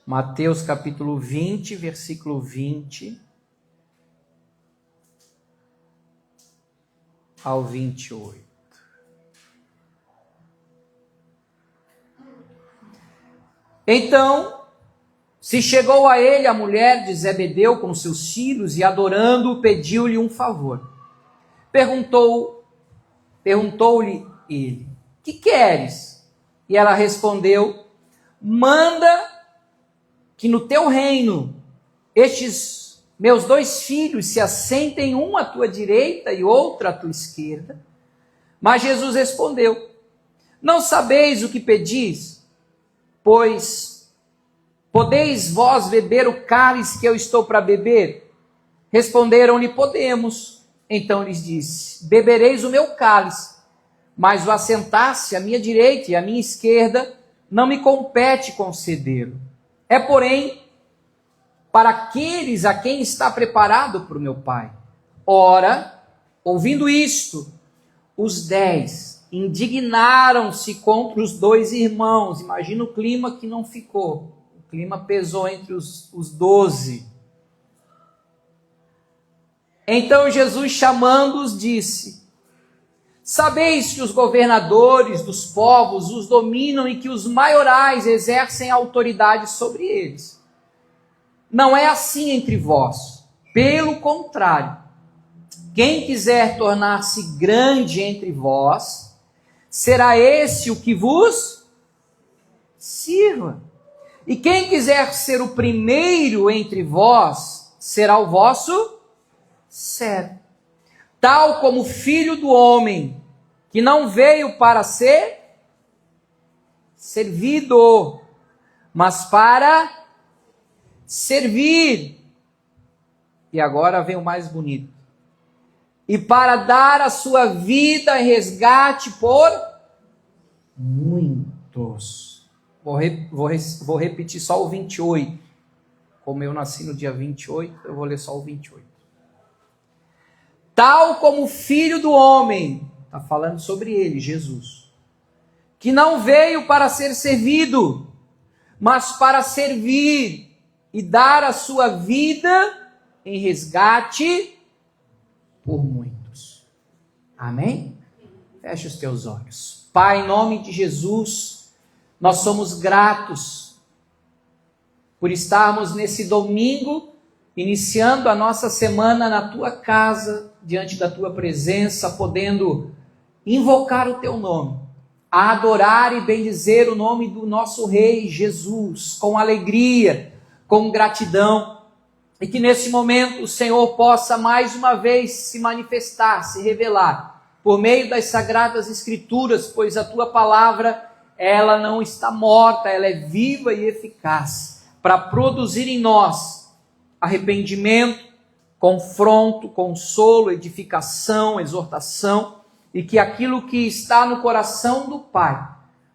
Mateus capítulo 20, versículo 20 ao 28. Então, se chegou a ele a mulher de Zebedeu com seus filhos e, adorando-o, pediu-lhe um favor. Perguntou-lhe ele: que queres? E ela respondeu: manda que no teu reino estes meus 2 filhos se assentem, um à tua direita e outro à tua esquerda. Mas Jesus respondeu: não sabeis o que pedis? Pois podeis vós beber o cálice que eu estou para beber? Responderam-lhe: podemos. Então lhes disse: bebereis o meu cálice, mas o assentar-se à minha direita e à minha esquerda não me compete concedê-lo. É, porém, para aqueles a quem está preparado por meu Pai. Ora, ouvindo isto, os 10 indignaram-se contra os 2 irmãos. Imagina o clima que não ficou. O clima pesou entre os 12. Então Jesus, chamando-os, disse: sabeis que os governadores dos povos os dominam e que os maiorais exercem autoridade sobre eles. Não é assim entre vós. Pelo contrário, quem quiser tornar-se grande entre vós, será esse o que vos sirva. E quem quiser ser o primeiro entre vós, será o vosso servo. Tal como o Filho do Homem, que não veio para ser servido, mas para servir. E agora vem o mais bonito. E para dar a sua vida em resgate por muitos. Vou repetir só o 28. Como eu nasci no dia 28, eu vou ler só o 28. Tal como o Filho do Homem, está falando sobre ele, Jesus, que não veio para ser servido, mas para servir e dar a sua vida em resgate por muitos. Amém? Feche os teus olhos. Pai, em nome de Jesus, nós somos gratos por estarmos nesse domingo, iniciando a nossa semana na tua casa, diante da tua presença, podendo invocar o teu nome, adorar e bendizer o nome do nosso Rei Jesus, com alegria, com gratidão. E que nesse momento o Senhor possa mais uma vez se manifestar, se revelar, por meio das Sagradas Escrituras, pois a tua palavra, ela não está morta, ela é viva e eficaz, para produzir em nós arrependimento, confronto, consolo, edificação, exortação, e que aquilo que está no coração do Pai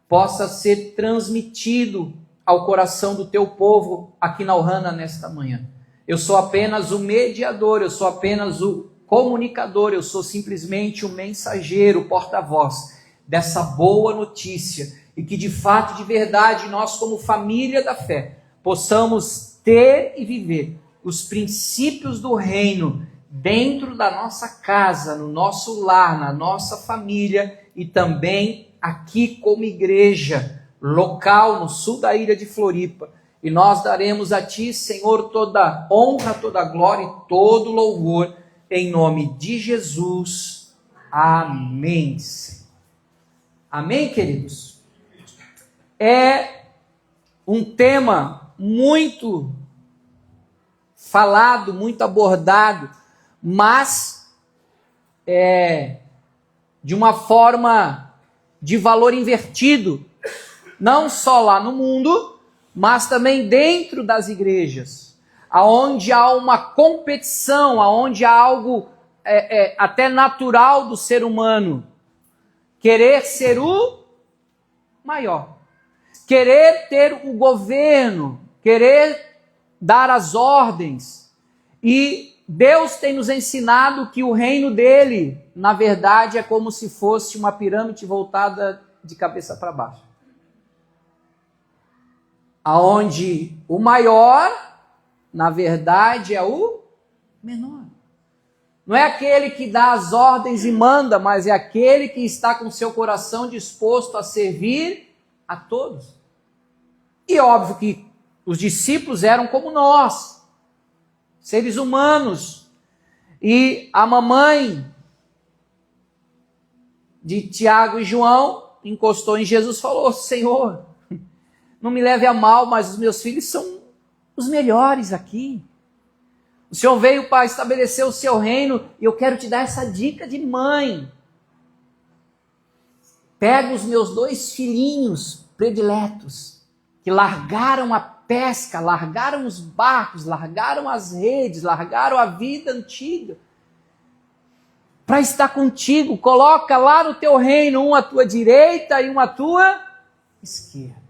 possa ser transmitido ao coração do teu povo aqui na Ohana nesta manhã. Eu sou apenas o mediador, eu sou apenas o comunicador, eu sou simplesmente o mensageiro, o porta-voz dessa boa notícia, e que de fato, de verdade, nós como família da fé, possamos ter e viver os princípios do reino dentro da nossa casa, no nosso lar, na nossa família e também aqui como igreja local no sul da ilha de Floripa. E nós daremos a Ti, Senhor, toda honra, toda glória e todo louvor, em nome de Jesus. Amém. Amém, queridos? É um tema muito falado, muito abordado, mas de uma forma de valor invertido, não só lá no mundo, mas também dentro das igrejas, aonde há uma competição, aonde há algo até natural do ser humano, querer ser o maior, querer ter o governo, querer dar as ordens. E Deus tem nos ensinado que o reino dele, na verdade, é como se fosse uma pirâmide voltada de cabeça para baixo, aonde O maior, na verdade, é o menor. Não é aquele que dá as ordens e manda, mas é aquele que está com seu coração disposto a servir a todos. E óbvio que os discípulos eram como nós, seres humanos. E a mamãe de Tiago e João encostou em Jesus e falou: Senhor, não me leve a mal, mas os meus filhos são os melhores aqui. O Senhor veio para estabelecer o seu reino e eu quero te dar essa dica de mãe. Pega os meus 2 filhinhos prediletos, que largaram a pesca, largaram os barcos, largaram as redes, largaram a vida antiga, para estar contigo. Coloca lá no teu reino, um à tua direita e um à tua esquerda.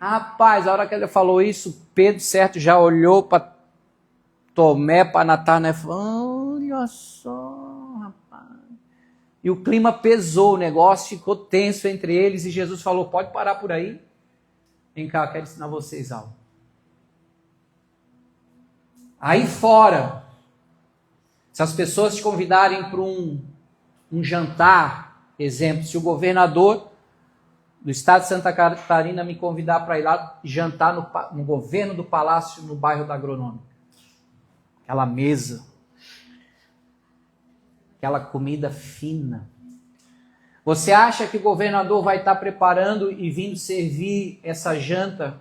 Rapaz, a hora que ele falou isso, Pedro, certo, já olhou para Tomé, para Natanael, falou: olha só, rapaz. E o clima pesou, o negócio ficou tenso entre eles e Jesus falou: pode parar por aí. Vem cá, eu quero ensinar vocês algo. Aí fora, se as pessoas te convidarem para um jantar, exemplo, se o governador do estado de Santa Catarina me convidar para ir lá jantar no governo do palácio, no bairro da Agronômica. Aquela mesa, aquela comida fina. Você acha que o governador vai estar preparando e vindo servir essa janta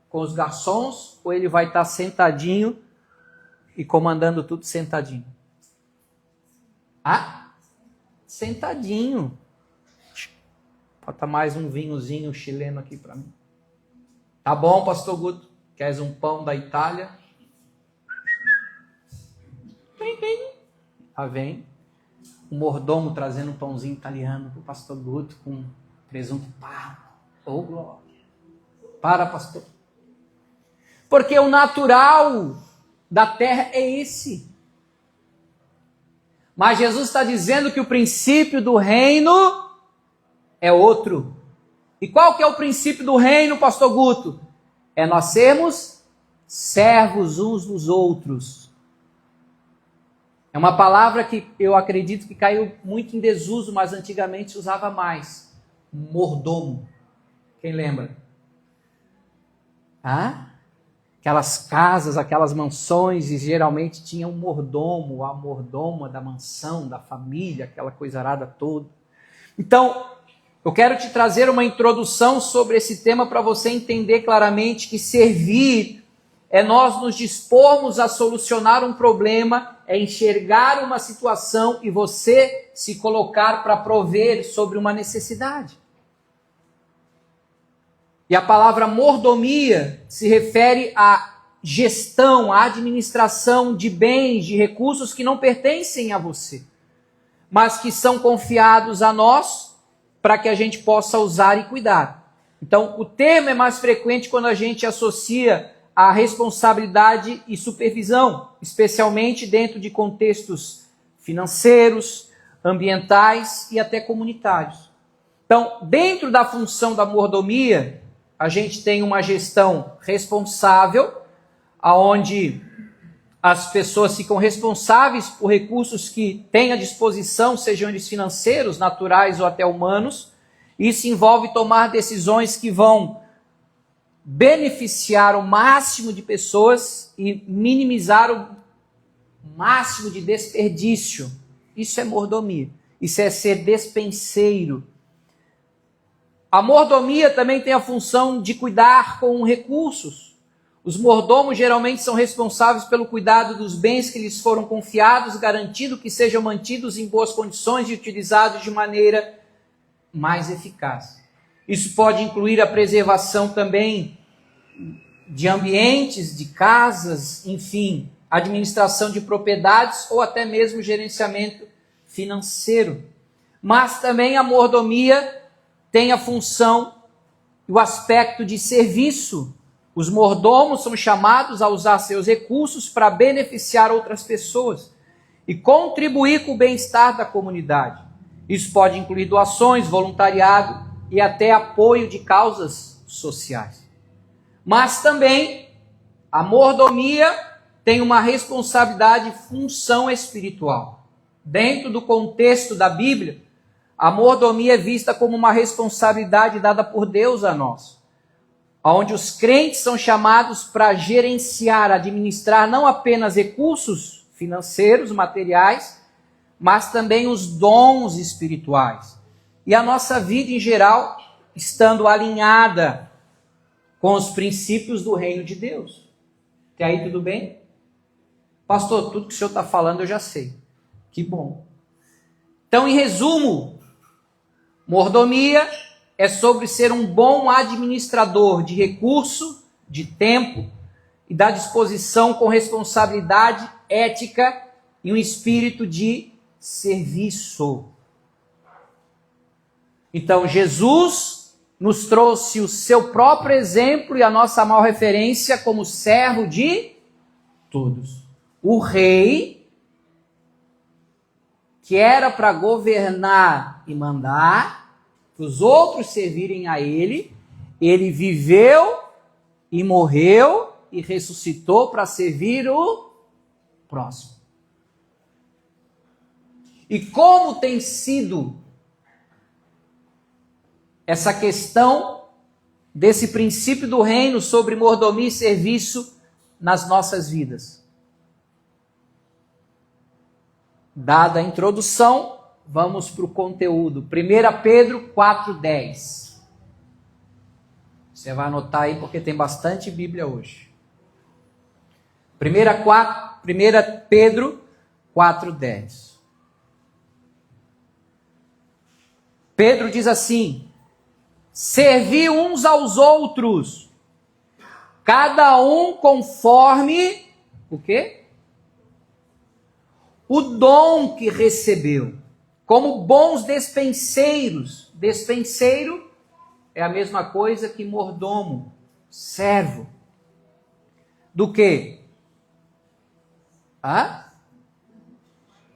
com os garçons? Ou ele vai estar sentadinho e comandando tudo sentadinho? Ah, sentadinho. Bota mais um vinhozinho chileno aqui para mim. Tá bom, pastor Guto? Queres um pão da Itália? Lá vem o mordomo trazendo um pãozinho italiano para o pastor Guto com presunto parma. Oh, glória. Para, pastor. Porque o natural da terra é esse. Mas Jesus está dizendo que o princípio do reino é outro. E qual que é o princípio do reino, pastor Guto? É nós sermos servos uns dos outros. É uma palavra que eu acredito que caiu muito em desuso, mas antigamente se usava mais. Mordomo. Quem lembra? Aquelas casas, aquelas mansões, e geralmente tinha um mordomo, a mordoma da mansão, da família, aquela coisa arada toda. Então, eu quero te trazer uma introdução sobre esse tema para você entender claramente que servir é nós nos dispormos a solucionar um problema, é enxergar uma situação e você se colocar para prover sobre uma necessidade. E a palavra mordomia se refere à gestão, à administração de bens, de recursos que não pertencem a você, mas que são confiados a nós para que a gente possa usar e cuidar. Então, o termo é mais frequente quando a gente associa a responsabilidade e supervisão, especialmente dentro de contextos financeiros, ambientais e até comunitários. Então, dentro da função da mordomia, a gente tem uma gestão responsável, onde as pessoas ficam responsáveis por recursos que têm à disposição, sejam eles financeiros, naturais ou até humanos. Isso envolve tomar decisões que vão beneficiar o máximo de pessoas e minimizar o máximo de desperdício. Isso é mordomia. Isso é ser despenseiro. A mordomia também tem a função de cuidar com recursos. Os mordomos geralmente são responsáveis pelo cuidado dos bens que lhes foram confiados, garantindo que sejam mantidos em boas condições e utilizados de maneira mais eficaz. Isso pode incluir a preservação também de ambientes, de casas, enfim, administração de propriedades ou até mesmo gerenciamento financeiro. Mas também a mordomia tem a função e o aspecto de serviço. Os mordomos são chamados a usar seus recursos para beneficiar outras pessoas e contribuir com o bem-estar da comunidade. Isso pode incluir doações, voluntariado e até apoio de causas sociais. Mas também a mordomia tem uma responsabilidade e função espiritual. Dentro do contexto da Bíblia, a mordomia é vista como uma responsabilidade dada por Deus a nós, onde os crentes são chamados para gerenciar, administrar não apenas recursos financeiros, materiais, mas também os dons espirituais. E a nossa vida em geral, estando alinhada com os princípios do reino de Deus. Até aí tudo bem? Pastor, tudo que o senhor está falando eu já sei. Que bom. Então, em resumo, mordomia é sobre ser um bom administrador de recurso, de tempo e da disposição com responsabilidade, ética e um espírito de serviço. Então, Jesus nos trouxe o seu próprio exemplo e a nossa maior referência como servo de todos. O rei, que era para governar e mandar, para os outros servirem a ele, ele viveu e morreu e ressuscitou para servir o próximo. E como tem sido essa questão desse princípio do reino sobre mordomia e serviço nas nossas vidas? Dada a introdução, vamos para o conteúdo. 1 Pedro 4,10. Você vai anotar aí porque tem bastante Bíblia hoje. 1 Pedro 4,10. Pedro diz assim: servi uns aos outros, cada um conforme o quê? O dom que recebeu, como bons despenseiros. Despenseiro é a mesma coisa que mordomo, servo. Do quê?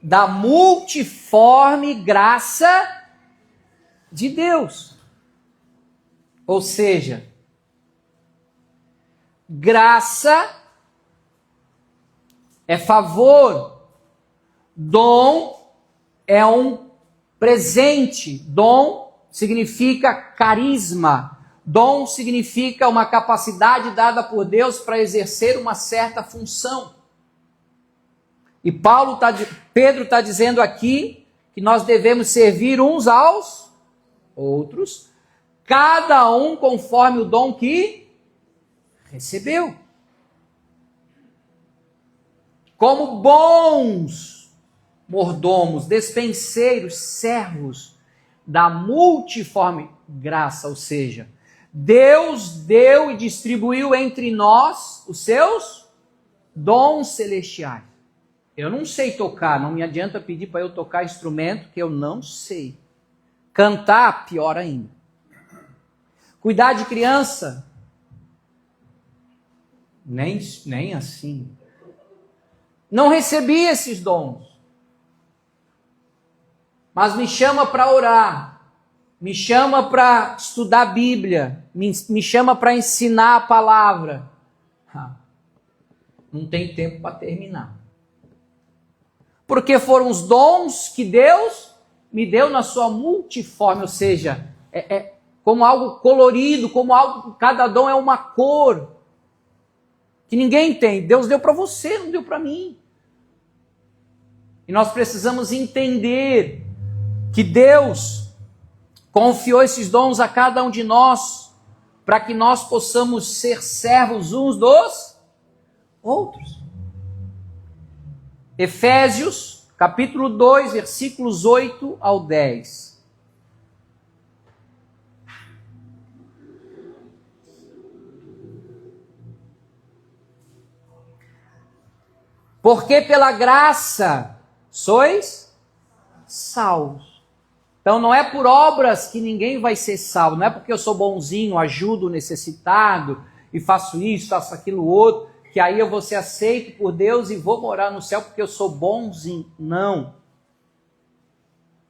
Da multiforme graça de Deus. Ou seja, graça é favor, dom é um presente, dom significa carisma, dom significa uma capacidade dada por Deus para exercer uma certa função. E Pedro está dizendo aqui que nós devemos servir uns aos outros, cada um conforme o dom que recebeu. Como bons mordomos, despenseiros, servos da multiforme graça, ou seja, Deus deu e distribuiu entre nós os seus dons celestiais. Eu não sei tocar, não me adianta pedir para eu tocar instrumento que eu não sei. Cantar, pior ainda. Cuidar de criança, nem assim. Não recebi esses dons. Mas me chama para orar, me chama para estudar a Bíblia, me chama para ensinar a palavra. Não tem tempo para terminar. Porque foram os dons que Deus me deu na sua multiforme, ou seja, como algo colorido, como algo, cada dom é uma cor, que ninguém tem. Deus deu para você, não deu para mim. E nós precisamos entender que Deus confiou esses dons a cada um de nós, para que nós possamos ser servos uns dos outros. Efésios, capítulo 2, versículos 8 ao 10. Porque pela graça sois salvos. Então não é por obras que ninguém vai ser salvo, não é porque eu sou bonzinho, ajudo o necessitado e faço isso, faço aquilo outro, que aí eu vou ser aceito por Deus e vou morar no céu porque eu sou bonzinho. Não.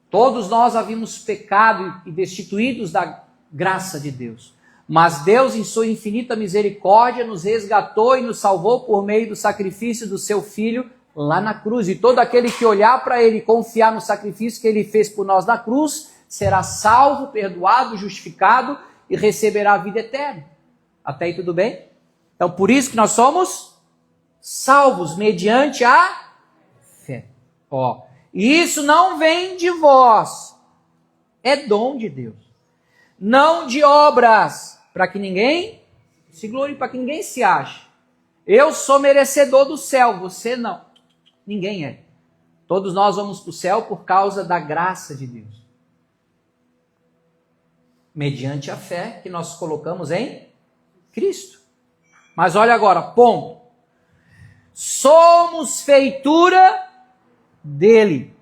Todos nós havíamos pecado e destituídos da graça de Deus. Mas Deus, em sua infinita misericórdia, nos resgatou e nos salvou por meio do sacrifício do seu Filho lá na cruz. E todo aquele que olhar para ele e confiar no sacrifício que ele fez por nós na cruz, será salvo, perdoado, justificado e receberá a vida eterna. Até aí tudo bem? Então por isso que nós somos salvos mediante a fé. E isso não vem de vós, é dom de Deus. Não de obras, para que ninguém se glorie, para que ninguém se ache. Eu sou merecedor do céu, você não. Ninguém é. Todos nós vamos para o céu por causa da graça de Deus. Mediante a fé que nós colocamos em Cristo. Mas olha agora, ponto. Somos feitura dele,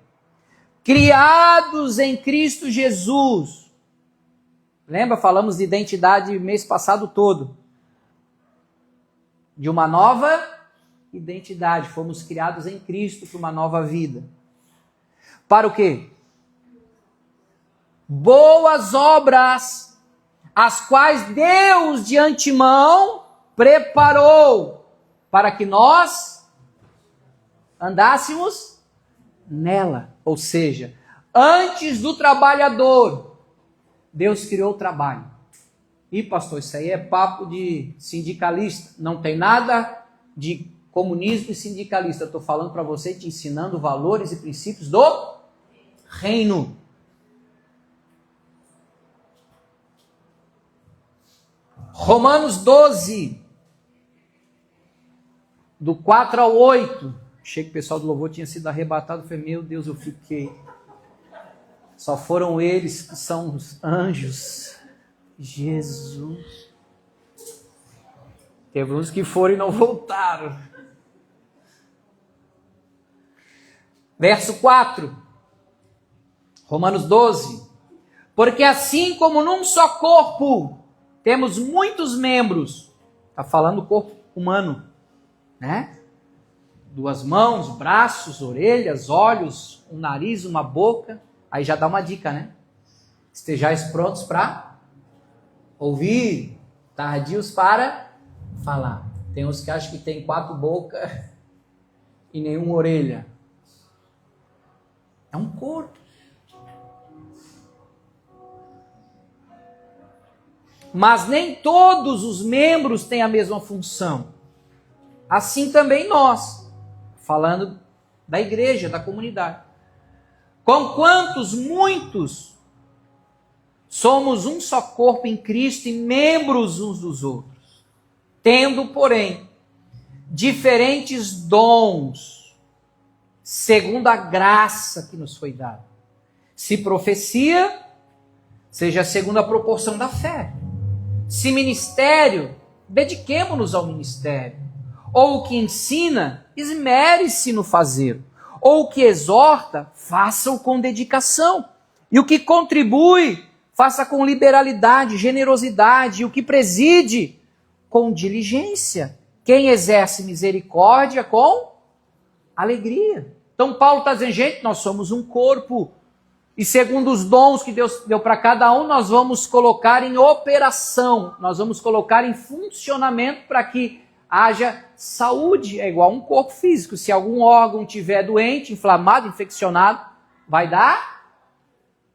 criados em Cristo Jesus. Lembra? Falamos de identidade mês passado todo. De uma nova identidade. Fomos criados em Cristo para uma nova vida. Para o quê? Boas obras, as quais Deus de antemão preparou para que nós andássemos nela. Ou seja, antes do trabalhador, Deus criou o trabalho. E pastor, isso aí é papo de sindicalista. Não tem nada de comunismo e sindicalista. Eu estou falando para você, te ensinando valores e princípios do reino. Romanos 12, do 4 ao 8. Achei que o pessoal do louvor tinha sido arrebatado. Falei, meu Deus, eu fiquei. Só foram eles que são os anjos. Jesus. Teve uns que foram e não voltaram. Verso 4. Romanos 12. Porque assim como num só corpo temos muitos membros. Está falando do corpo humano, né? 2 mãos, braços, orelhas, olhos, um nariz, uma boca. Aí já dá uma dica, né? Estejais prontos para ouvir, tardios para falar. Tem uns que acham que tem 4 bocas e nenhuma orelha. É um corpo. Mas nem todos os membros têm a mesma função. Assim também nós, falando da igreja, da comunidade. Conquantos muitos somos um só corpo em Cristo e membros uns dos outros, tendo, porém, diferentes dons, segundo a graça que nos foi dada. Se profecia, seja segundo a proporção da fé. Se ministério, dediquemo-nos ao ministério. Ou o que ensina, esmere-se no fazer. Ou o que exorta, faça-o com dedicação. E o que contribui, faça com liberalidade, generosidade. E o que preside, com diligência. Quem exerce misericórdia, com alegria. Então Paulo está dizendo, gente, nós somos um corpo. E segundo os dons que Deus deu para cada um, nós vamos colocar em operação. Nós vamos colocar em funcionamento para que haja saúde. É igual um corpo físico. Se algum órgão estiver doente, inflamado, infeccionado, vai dar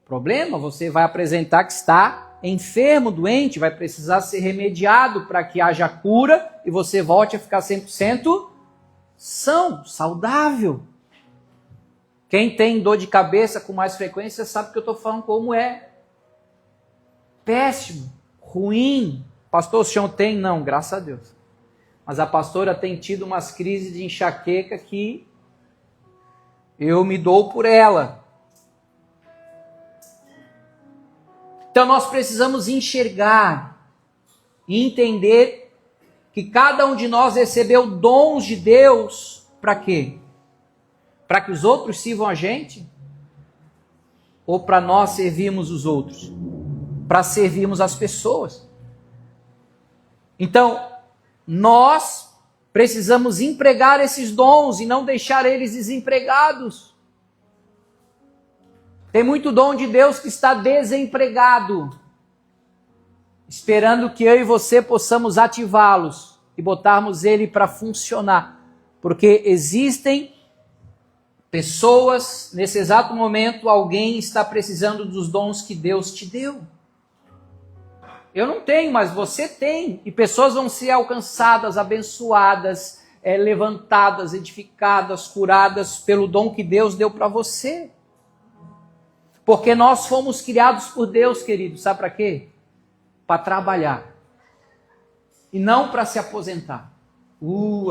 problema. Você vai apresentar que está enfermo, doente, vai precisar ser remediado para que haja cura e você volte a ficar 100% são, saudável. Quem tem dor de cabeça com mais frequência sabe que eu estou falando como é. Péssimo, ruim. Pastor, o senhor tem? Não, graças a Deus. Mas a pastora tem tido umas crises de enxaqueca que eu me dou por ela. Então nós precisamos enxergar e entender que cada um de nós recebeu dons de Deus para quê? Para que os outros sirvam a gente? Ou para nós servirmos os outros? Para servirmos as pessoas? Então, nós precisamos empregar esses dons e não deixar eles desempregados. Tem muito dom de Deus que está desempregado. esperando que eu e você possamos ativá-los e botarmos ele para funcionar. Porque existem pessoas, nesse exato momento, alguém está precisando dos dons que Deus te deu. Eu não tenho, mas você tem. E pessoas vão ser alcançadas, abençoadas, levantadas, edificadas, curadas pelo dom que Deus deu para você. Porque nós fomos criados por Deus, querido. Sabe para quê? Para trabalhar. E não para se aposentar.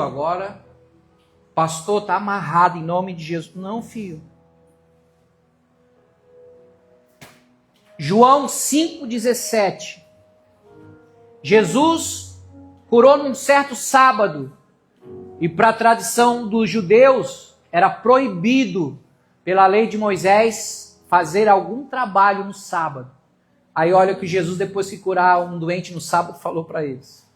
Agora, pastor, está amarrado em nome de Jesus. Não, filho. João 5,17. Jesus curou num certo sábado. E para a tradição dos judeus, era proibido, pela lei de Moisés, fazer algum trabalho no sábado. Aí olha o que Jesus, depois que curar um doente no sábado, falou para eles.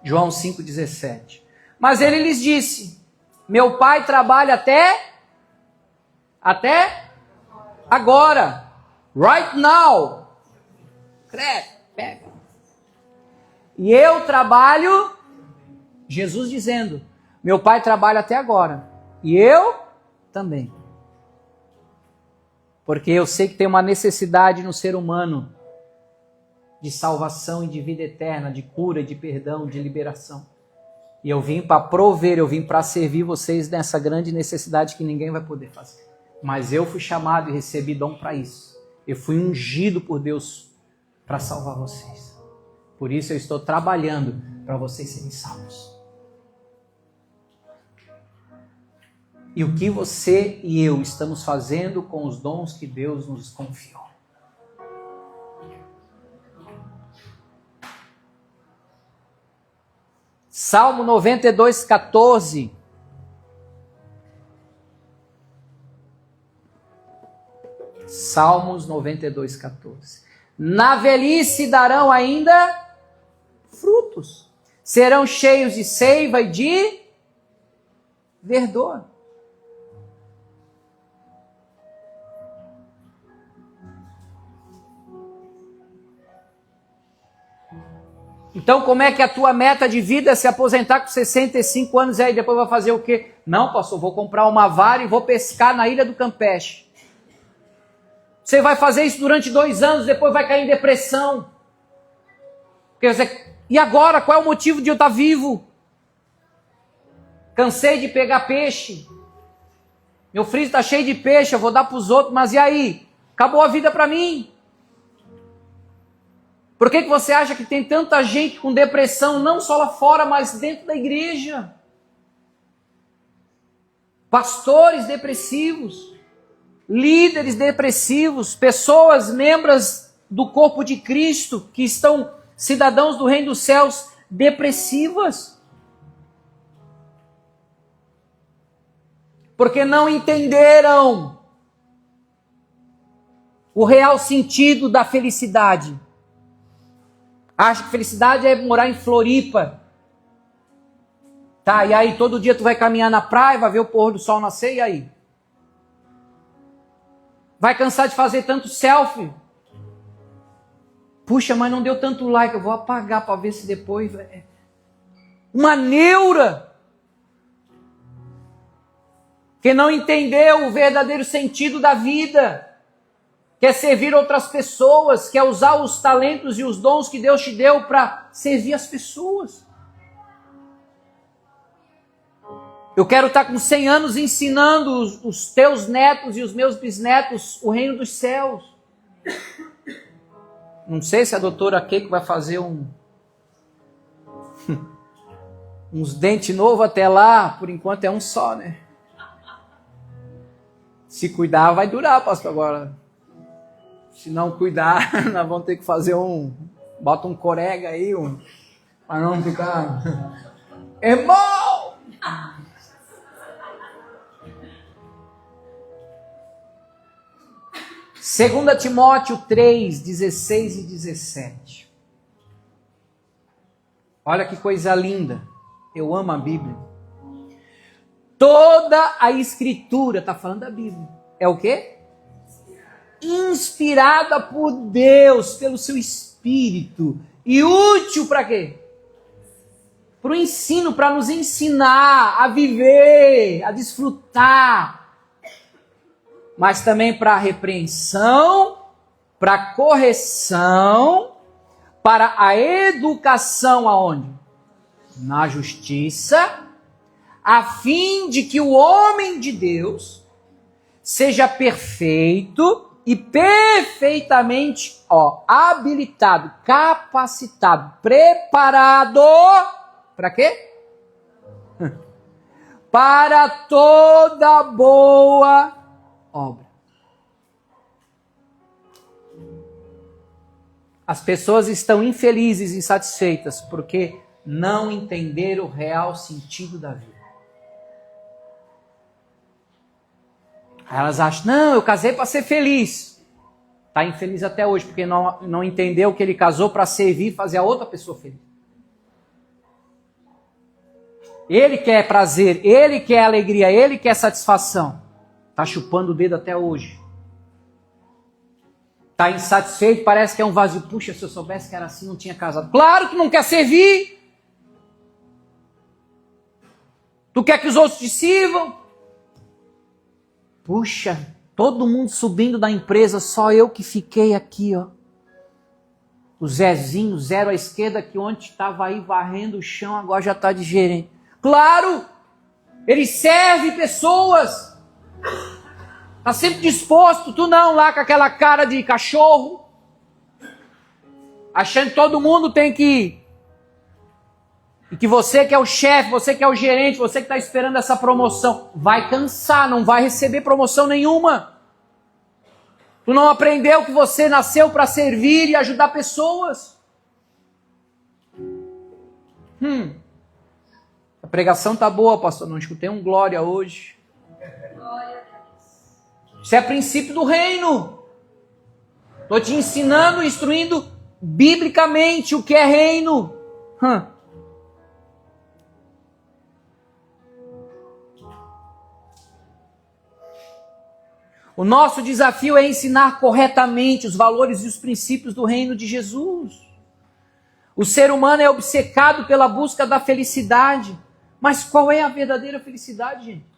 João 5,17. Mas ele lhes disse, meu pai trabalha até agora. Right now. Pega. E eu trabalho, Jesus dizendo, meu pai trabalha até agora. E eu também. Porque eu sei que tem uma necessidade no ser humano de salvação e de vida eterna, de cura, de perdão, de liberação. E eu vim para prover, eu vim para servir vocês nessa grande necessidade que ninguém vai poder fazer. Mas eu fui chamado e recebi dom para isso. Eu fui ungido por Deus para salvar vocês. Por isso eu estou trabalhando para vocês serem salvos. E o que você e eu estamos fazendo com os dons que Deus nos confiou? Salmo 92:14. Salmos 92:14. Na velhice darão ainda frutos, serão cheios de seiva e de verdor. Então, como é que a tua meta de vida é se aposentar com 65 anos e aí depois vai fazer o quê? Não, pastor, vou comprar uma vara e vou pescar na Ilha do Campeche. Você vai fazer isso durante 2 anos, depois vai cair em depressão. E agora, qual é o motivo de eu estar vivo? Cansei de pegar peixe. Meu freezer está cheio de peixe, eu vou dar para os outros, mas e aí? Acabou a vida para mim. Por que você acha que tem tanta gente com depressão, não só lá fora, mas dentro da igreja? Pastores depressivos, líderes depressivos, pessoas, membros do corpo de Cristo, que estão cidadãos do reino dos céus, depressivas. Porque não entenderam o real sentido da felicidade. Acha que felicidade é morar em Floripa. Tá, e aí todo dia tu vai caminhar na praia, vai ver o pôr do sol nascer, e aí? Vai cansar de fazer tanto selfie? Puxa, mas não deu tanto like, eu vou apagar para ver se depois... Uma neura! Que não entendeu o verdadeiro sentido da vida. Quer servir outras pessoas, quer usar os talentos e os dons que Deus te deu para servir as pessoas. Eu quero estar com 100 anos ensinando os teus netos e os meus bisnetos o reino dos céus. Não sei se a doutora Keiko vai fazer uns dentes novos até lá, por enquanto é um só, né? Se cuidar vai durar, pastor, agora. Se não cuidar, nós vamos ter que fazer bota um corega aí, para não ficar... Irmão! 2 Timóteo 3, 16 e 17. Olha que coisa linda. Eu amo a Bíblia. Toda a Escritura, está falando da Bíblia. É o quê? inspirada por Deus, pelo seu Espírito, e útil para quê? Para o ensino, para nos ensinar a viver, a desfrutar, mas também para a repreensão, para a correção, para a educação aonde? Na justiça, a fim de que o homem de Deus seja perfeito e perfeitamente habilitado, capacitado, preparado, para quê? Para toda boa obra. As pessoas estão infelizes e insatisfeitas porque não entenderam o real sentido da vida. Elas acham, não, eu casei para ser feliz. Está infeliz até hoje, porque não entendeu que ele casou para servir e fazer a outra pessoa feliz. Ele quer prazer, ele quer alegria, ele quer satisfação. Está chupando o dedo até hoje. Está insatisfeito, parece que é um vazio. Puxa, se eu soubesse que era assim, não tinha casado. Claro que não quer servir. Tu quer que os outros te sirvam? Puxa, todo mundo subindo da empresa, só eu que fiquei aqui, ó. O Zezinho, zero à esquerda, que ontem estava aí varrendo o chão, agora já está de gerente. Claro! Ele serve pessoas. Está sempre disposto, tu não, lá com aquela cara de cachorro. Achando que todo mundo tem que ir. E que você que é o chefe, você que é o gerente, você que está esperando essa promoção, vai cansar, não vai receber promoção nenhuma. Tu não aprendeu que você nasceu para servir e ajudar pessoas. A pregação tá boa, pastor, não escutei um glória hoje. Isso é princípio do reino. Estou te ensinando, instruindo biblicamente o que é reino. O nosso desafio é ensinar corretamente os valores e os princípios do reino de Jesus. O ser humano é obcecado pela busca da felicidade. Mas qual é a verdadeira felicidade, gente?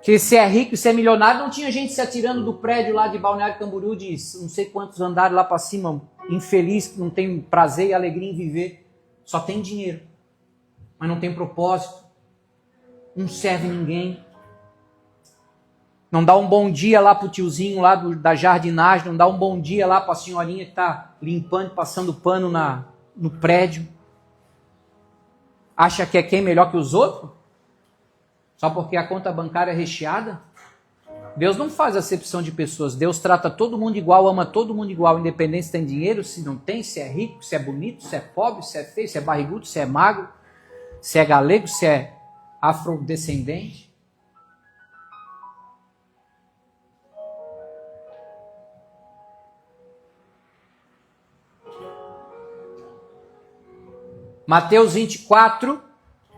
Que se é rico, se é milionário, não tinha gente se atirando do prédio lá de Balneário Camboriú de não sei quantos andares lá para cima, infeliz, que não tem prazer e alegria em viver. Só tem dinheiro. Mas não tem propósito, não serve ninguém, não dá um bom dia lá para o tiozinho lá da jardinagem, não dá um bom dia lá para a senhorinha que está limpando, passando pano no prédio, acha que é quem melhor que os outros? Só porque a conta bancária é recheada? Deus não faz acepção de pessoas, Deus trata todo mundo igual, ama todo mundo igual, independente se tem dinheiro, se não tem, se é rico, se é bonito, se é pobre, se é feio, se é barrigudo, se é magro, se é galego, se é afrodescendente. Mateus 24,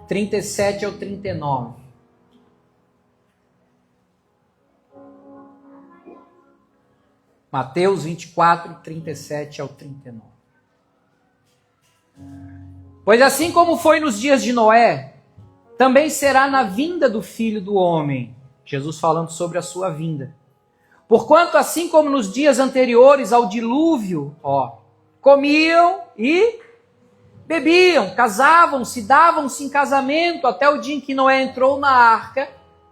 37 ao 39. Mateus 24, 37 ao 39. Pois assim como foi nos dias de Noé, também será na vinda do Filho do Homem. Jesus falando sobre a sua vinda. Porquanto assim como nos dias anteriores ao dilúvio, comiam e bebiam, casavam-se, davam-se em casamento, até o dia em que Noé entrou na arca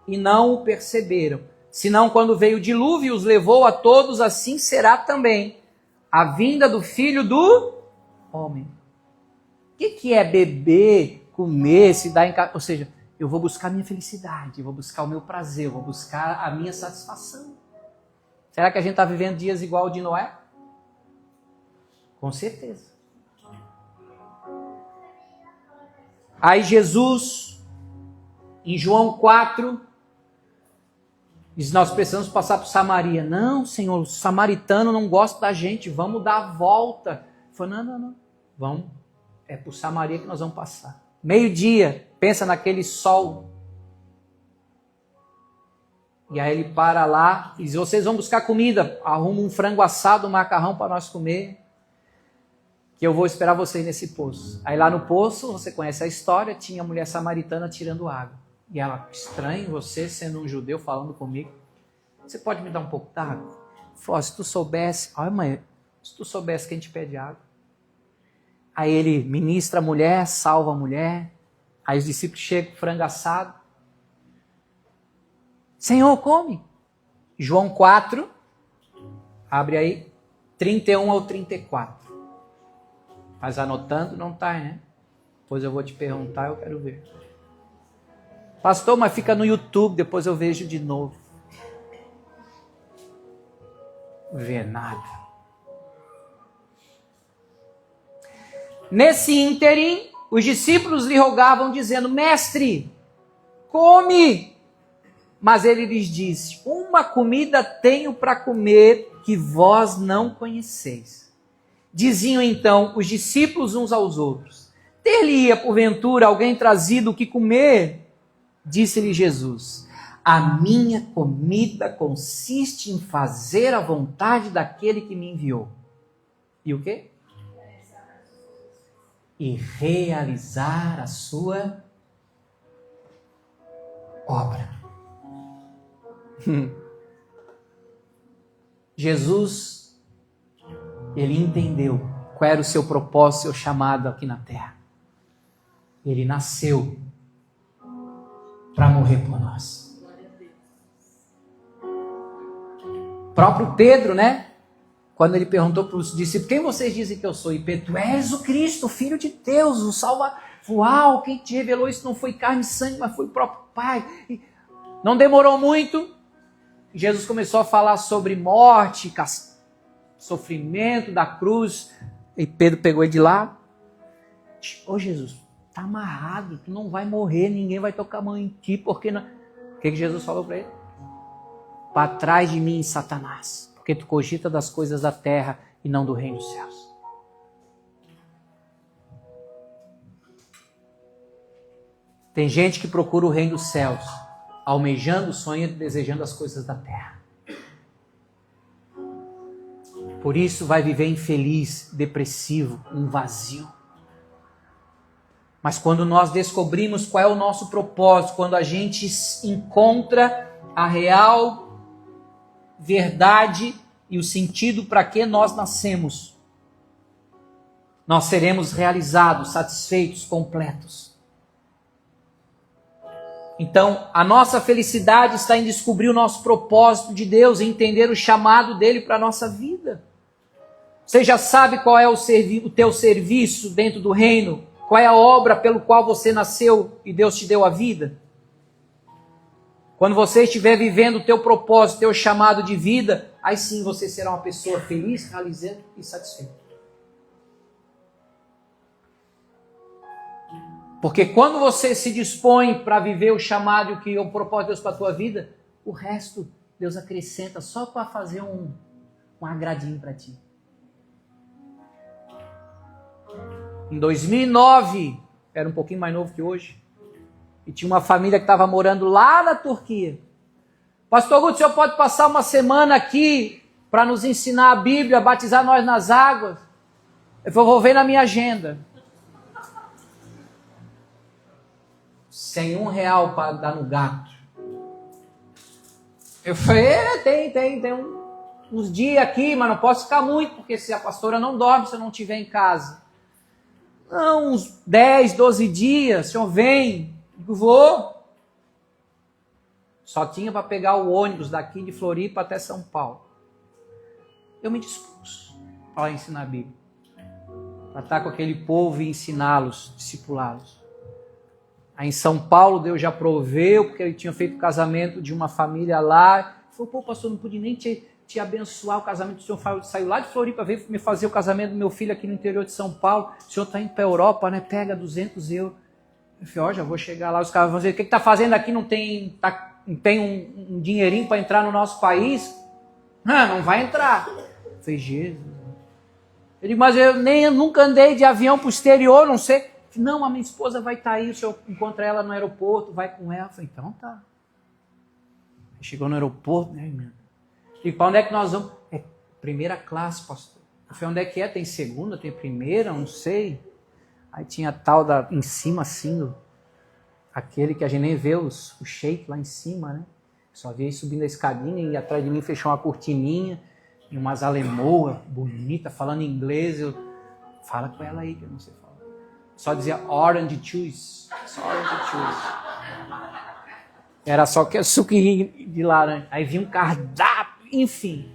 e não o perceberam. Senão quando veio o dilúvio os levou a todos, assim será também a vinda do Filho do Homem. O que é beber, comer, se dar em casa? Ou seja, eu vou buscar a minha felicidade, eu vou buscar o meu prazer, eu vou buscar a minha satisfação. Será que a gente está vivendo dias igual ao de Noé? Com certeza. Aí Jesus, em João 4, diz, nós precisamos passar por Samaria. Não, Senhor, o samaritano não gosta da gente, vamos dar a volta. Ele falou, não, vamos, é por Samaria que nós vamos passar. Meio-dia, pensa naquele sol E aí ele para lá e diz, vocês vão buscar comida, arruma um frango assado, um macarrão para nós comer, que eu vou esperar vocês nesse poço. Aí lá no poço, você conhece a história, tinha a mulher samaritana tirando água. E ela, estranho você sendo um judeu falando comigo, você pode me dar um pouco d'água? Falou, se tu soubesse, olha mãe, se tu soubesse que a gente pede água. Aí ele ministra a mulher, salva a mulher, aí os discípulos chegam com frango assado. Senhor, come. João 4, abre aí, 31 ao 34. Mas anotando não tá, né? Depois eu vou te perguntar, eu quero ver. Pastor, mas fica no YouTube, depois eu vejo de novo. Não vê nada. Nesse ínterim, os discípulos lhe rogavam, dizendo, mestre, come. Mas ele lhes disse, uma comida tenho para comer que vós não conheceis. Diziam então os discípulos uns aos outros, ter-lhe-ia porventura alguém trazido o que comer? Disse-lhe Jesus, a minha comida consiste em fazer a vontade daquele que me enviou. E o quê? E realizar a sua obra. Jesus, ele entendeu qual era o seu propósito, seu chamado aqui na terra. Ele nasceu para morrer por nós. O próprio Pedro, né? Quando ele perguntou para os discípulos, quem vocês dizem que eu sou? E Pedro, tu és o Cristo, o Filho de Deus, o Salvador. Uau, quem te revelou isso não foi carne e sangue, mas foi o próprio Pai. E não demorou muito, Jesus começou a falar sobre morte, sofrimento da cruz. E Pedro pegou ele de lá. Ô Jesus, tá amarrado, tu não vai morrer, ninguém vai tocar a mão em ti, porque não... O que Jesus falou para ele? Para trás de mim, Satanás, porque tu cogita das coisas da terra e não do reino dos céus. Tem gente que procura o reino dos céus, almejando, sonhando e desejando as coisas da terra. Por isso vai viver infeliz, depressivo, um vazio. Mas quando nós descobrimos qual é o nosso propósito, quando a gente encontra a real verdade e o sentido para que nós nascemos, nós seremos realizados, satisfeitos, completos. Então, a nossa felicidade está em descobrir o nosso propósito de Deus, em entender o chamado dele para a nossa vida. Você já sabe qual é o teu serviço dentro do reino? Qual é a obra pelo qual você nasceu e Deus te deu a vida? Quando você estiver vivendo o teu propósito, o teu chamado de vida, aí sim você será uma pessoa feliz, realizada e satisfeita. Porque quando você se dispõe para viver o chamado e o propósito de Deus para a tua vida, o resto Deus acrescenta só para fazer um agradinho para ti. Em 2009, era um pouquinho mais novo que hoje, e tinha uma família que estava morando lá na Turquia. Pastor Augusto, o senhor pode passar uma semana aqui para nos ensinar a Bíblia, batizar nós nas águas? Eu falei, vou ver na minha agenda. Sem R$1 para dar no gato. Eu falei, tem uns dias aqui, mas não posso ficar muito, porque se a pastora não dorme se eu não estiver em casa. Não, uns 10, 12 dias, o senhor vem. Eu vou. Só tinha para pegar o ônibus daqui de Floripa até São Paulo. Eu me dispus para ensinar a Bíblia. Para estar com aquele povo e ensiná-los, discipulá-los. Aí em São Paulo Deus já proveu, porque ele tinha feito o casamento de uma família lá. Ele falou, pô pastor, não pude nem te abençoar o casamento do senhor. Saiu lá de Floripa, veio me fazer o casamento do meu filho aqui no interior de São Paulo. O senhor está indo para a Europa, né? Pega 200 euros. Eu falei, já vou chegar lá. Os caras vão dizer, o que está fazendo aqui? Não tem um dinheirinho para entrar no nosso país? Não vai entrar. Eu falei, Jesus. Eu digo, mas eu nunca andei de avião para o exterior, não sei. Não, a minha esposa vai estar aí, o senhor encontra ela no aeroporto, vai com ela. Eu falei, então tá. Chegou no aeroporto, né, irmão? E para onde é que nós vamos? É primeira classe, pastor. Eu falei, onde é que é? Tem segunda, tem primeira, não sei. Aí tinha tal em cima assim, aquele que a gente nem vê o shake lá em cima, né? Só via ele subindo a escadinha e atrás de mim fechou uma cortininha e umas alemoas bonitas, falando inglês. Eu, fala com ela aí que eu não sei falar. Só dizia orange juice. Só orange juice. Era só que suquinho de laranja. Aí vinha um cardápio, enfim.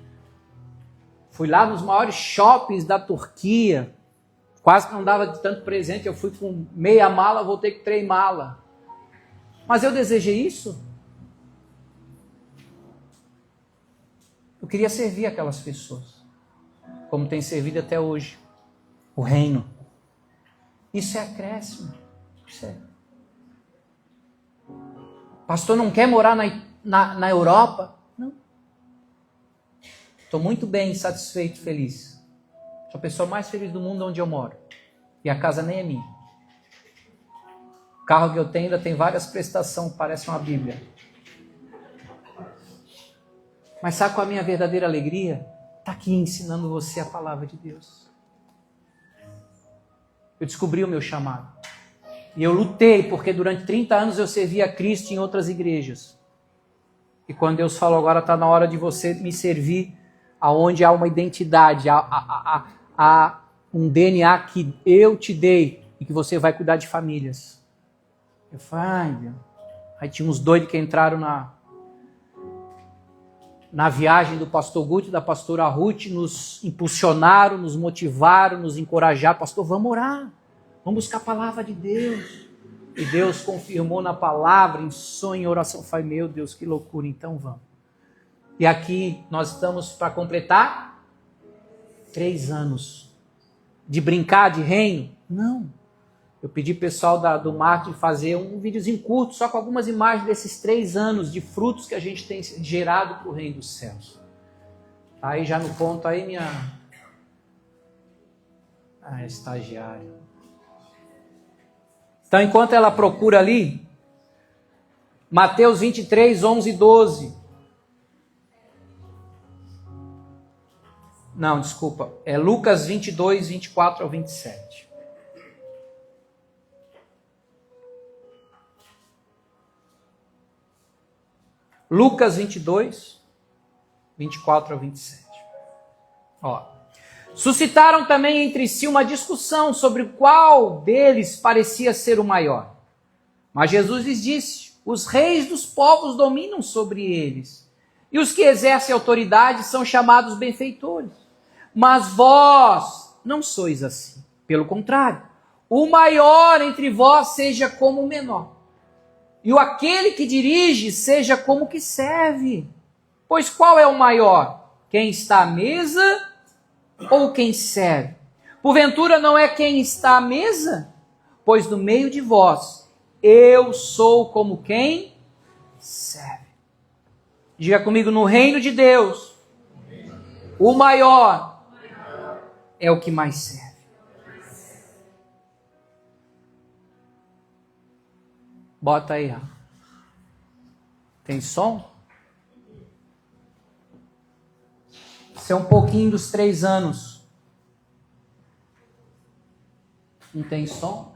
Fui lá nos maiores shoppings da Turquia. Quase que não dava de tanto presente. Eu fui com meia mala, voltei com 3 malas. Mas eu desejei isso? Eu queria servir aquelas pessoas. Como tem servido até hoje. O reino. Isso é acréscimo. Isso é. Pastor, não quer morar na Europa? Não. Estou muito bem, satisfeito, feliz. Sou a pessoa mais feliz do mundo onde eu moro. E a casa nem é minha. O carro que eu tenho ainda tem várias prestações, parece uma Bíblia. Mas sabe qual é a minha verdadeira alegria? Está aqui ensinando você a palavra de Deus. Eu descobri o meu chamado. E eu lutei, porque durante 30 anos eu servi a Cristo em outras igrejas. E quando Deus falou, agora está na hora de você me servir, aonde há uma identidade, há um DNA que eu te dei e que você vai cuidar de famílias. Eu falei, ai Deus. Aí tinha uns doidos que entraram na viagem do pastor Guto e da pastora Ruth, nos impulsionaram, nos motivaram, nos encorajaram. Pastor, vamos orar. Vamos buscar a palavra de Deus. E Deus confirmou na palavra, em sonho, em oração. Eu falei, meu Deus, que loucura, então vamos. E aqui nós estamos para completar 3 anos. De brincar de reino? Não. Eu pedi ao pessoal do marketing fazer um videozinho curto, só com algumas imagens desses 3 anos de frutos que a gente tem gerado para o reino dos céus. Aí já no ponto aí minha... estagiária. Então, enquanto ela procura ali, Mateus 23, 11 e 12. Não, desculpa. É Lucas 22, 24 ao 27. Lucas 22, 24 ao 27. Ó. Suscitaram também entre si uma discussão sobre qual deles parecia ser o maior. Mas Jesus lhes disse, os reis dos povos dominam sobre eles, e os que exercem autoridade são chamados benfeitores. Mas vós não sois assim. Pelo contrário, o maior entre vós seja como o menor, e o aquele que dirige seja como o que serve. Pois qual é o maior? Quem está à mesa ou quem serve? Porventura não é quem está à mesa? Pois no meio de vós eu sou como quem serve. Diga comigo, no reino de Deus, o maior é o que mais serve. Bota aí, ó. Tem som? Isso é um pouquinho dos 3 anos. Não tem som?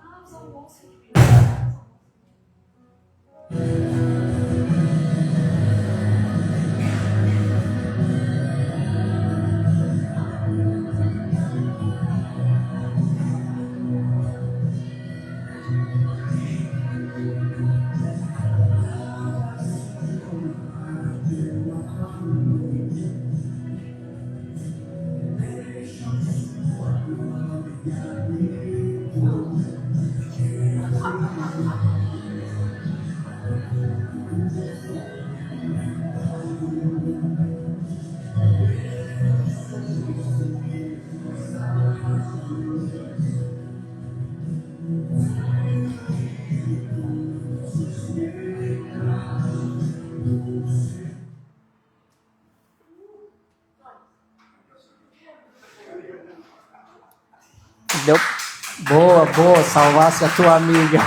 Deu. Boa, salvasse a tua amiga.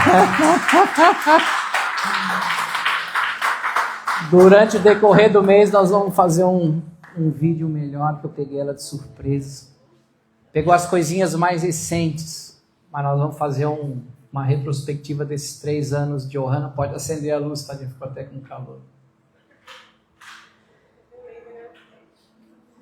Durante o decorrer do mês nós vamos fazer um vídeo melhor, que eu peguei ela de surpresa. Pegou as coisinhas mais recentes, mas nós vamos fazer uma retrospectiva desses 3 anos de Ohana. Pode acender a luz, tá? Ficou até com calor.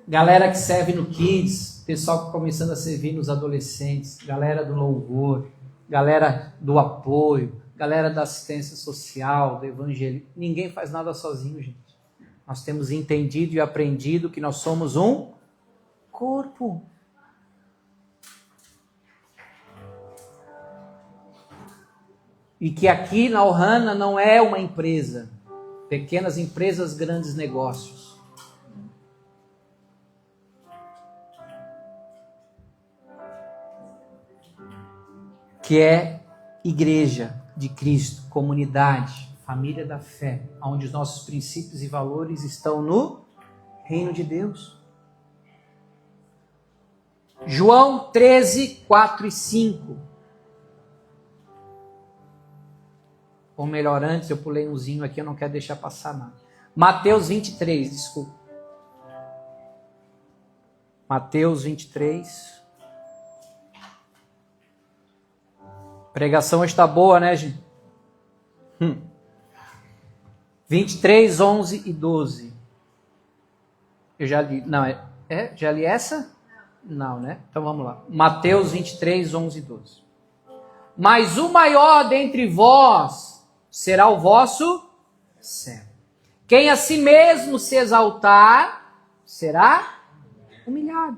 Galera que serve no Kids, pessoal que está começando a servir nos adolescentes, galera do louvor, galera do apoio, galera da assistência social, do evangelho. Ninguém faz nada sozinho, gente. Nós temos entendido e aprendido que nós somos um corpo. E que aqui na Ohana não é uma empresa. Pequenas empresas, grandes negócios. Que é igreja de Cristo, comunidade, família da fé, onde os nossos princípios e valores estão no reino de Deus. João 13, 4 e 5. Ou melhor, antes eu pulei umzinho aqui, eu não quero deixar passar nada. Mateus 23, desculpa. Mateus 23. Pregação está boa, né, gente? 23, 11 e 12. Eu já li. Não, já li essa? Não, né? Então vamos lá. Mateus 23, 11 e 12. Mas o maior dentre vós será o vosso servo. Quem a si mesmo se exaltar será humilhado.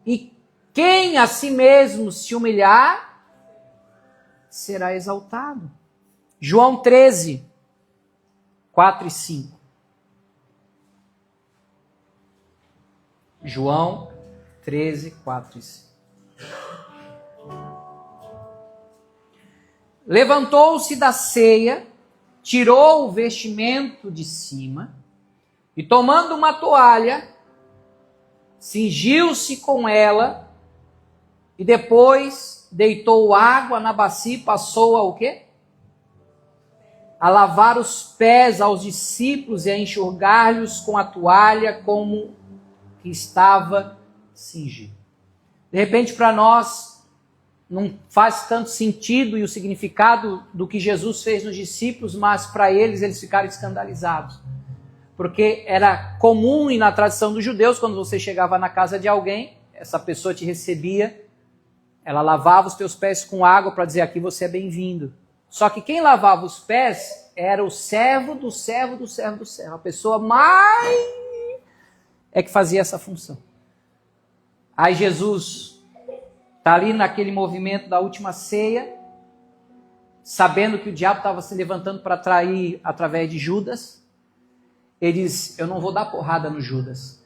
E quem a si mesmo se humilhar será exaltado. João 13, 4 e 5. João 13, 4 e 5. Levantou-se da ceia, tirou o vestimento de cima e, tomando uma toalha, cingiu-se com ela e depois deitou água na bacia e passou a o quê? A lavar os pés aos discípulos e a enxugar-lhes com a toalha como que estava cingido. De repente, para nós, não faz tanto sentido e o significado do que Jesus fez nos discípulos, mas para eles ficaram escandalizados. Porque era comum e na tradição dos judeus, quando você chegava na casa de alguém, essa pessoa te recebia, ela lavava os teus pés com água para dizer, aqui você é bem-vindo. Só que quem lavava os pés era o servo do servo do servo do servo. A pessoa mais é que fazia essa função. Aí Jesus está ali naquele movimento da última ceia, sabendo que o diabo estava se levantando para trair através de Judas. Ele diz, eu não vou dar porrada no Judas.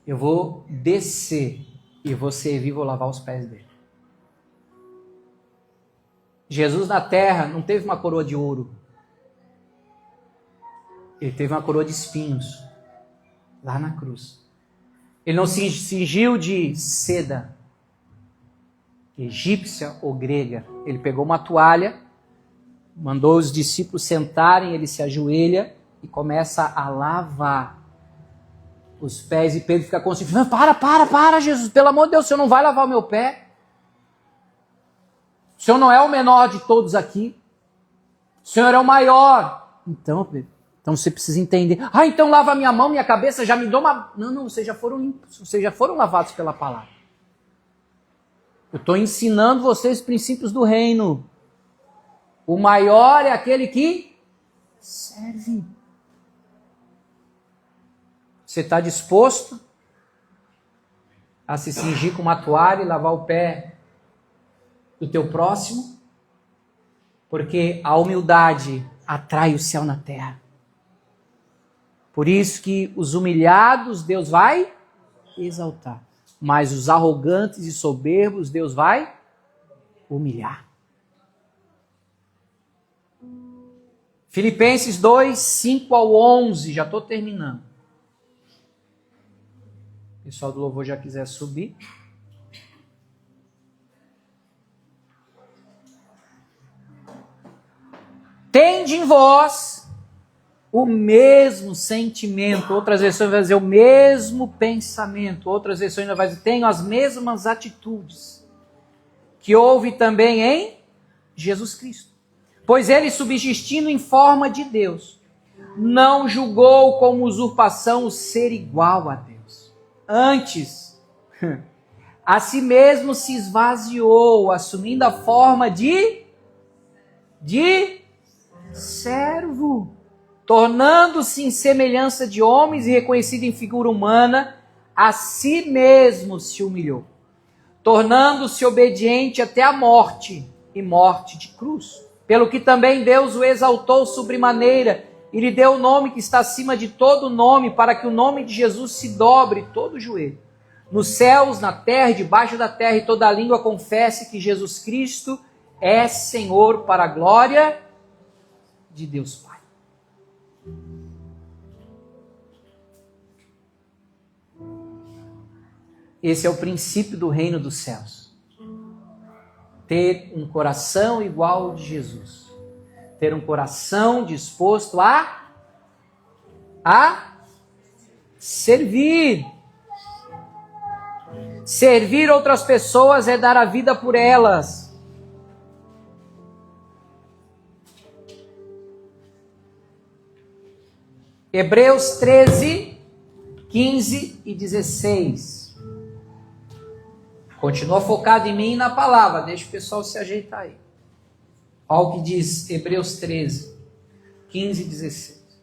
Eu vou descer e vou servir, vou lavar os pés dele. Jesus na terra não teve uma coroa de ouro. Ele teve uma coroa de espinhos. Lá na cruz. Ele não se cingiu de seda egípcia ou grega. Ele pegou uma toalha, mandou os discípulos sentarem, ele se ajoelha e começa a lavar os pés. E Pedro fica constrangido. Para, Jesus, pelo amor de Deus, o Senhor não vai lavar o meu pé? O Senhor não é o menor de todos aqui. O Senhor é o maior. Então, Pedro, você precisa entender. Então lava a minha mão, minha cabeça, já me dou uma... Não, vocês já foram limpos, vocês já foram lavados pela palavra. Eu estou ensinando vocês os princípios do reino. O maior é aquele que serve. Você está disposto a se cingir com uma toalha e lavar o pé do teu próximo? Porque a humildade atrai o céu na terra. Por isso que os humilhados Deus vai exaltar. Mas os arrogantes e soberbos Deus vai humilhar. Filipenses 2, 5 ao 11. Já estou terminando. O pessoal do louvor já quiser subir. Tende em vós o mesmo sentimento. Outras versões vai dizer o mesmo pensamento. Outras versões vai dizer tenho as mesmas atitudes que houve também em Jesus Cristo. Pois ele, subsistindo em forma de Deus, não julgou como usurpação o ser igual a Deus. Antes, a si mesmo se esvaziou, assumindo a forma de servo, tornando-se em semelhança de homens e reconhecido em figura humana, a si mesmo se humilhou, tornando-se obediente até a morte, e morte de cruz. Pelo que também Deus o exaltou sobremaneira, e lhe deu o nome que está acima de todo nome, para que o nome de Jesus se dobre todo o joelho, nos céus, na terra e debaixo da terra, e toda língua confesse que Jesus Cristo é Senhor, para a glória de Deus Pai. Esse é o princípio do reino dos céus. Ter um coração igual ao de Jesus. Ter um coração disposto a servir. Servir outras pessoas é dar a vida por elas. Hebreus 13, 15 e 16. Continua focado em mim e na palavra. Deixa o pessoal se ajeitar aí. Olha o que diz Hebreus 13, 15 e 16.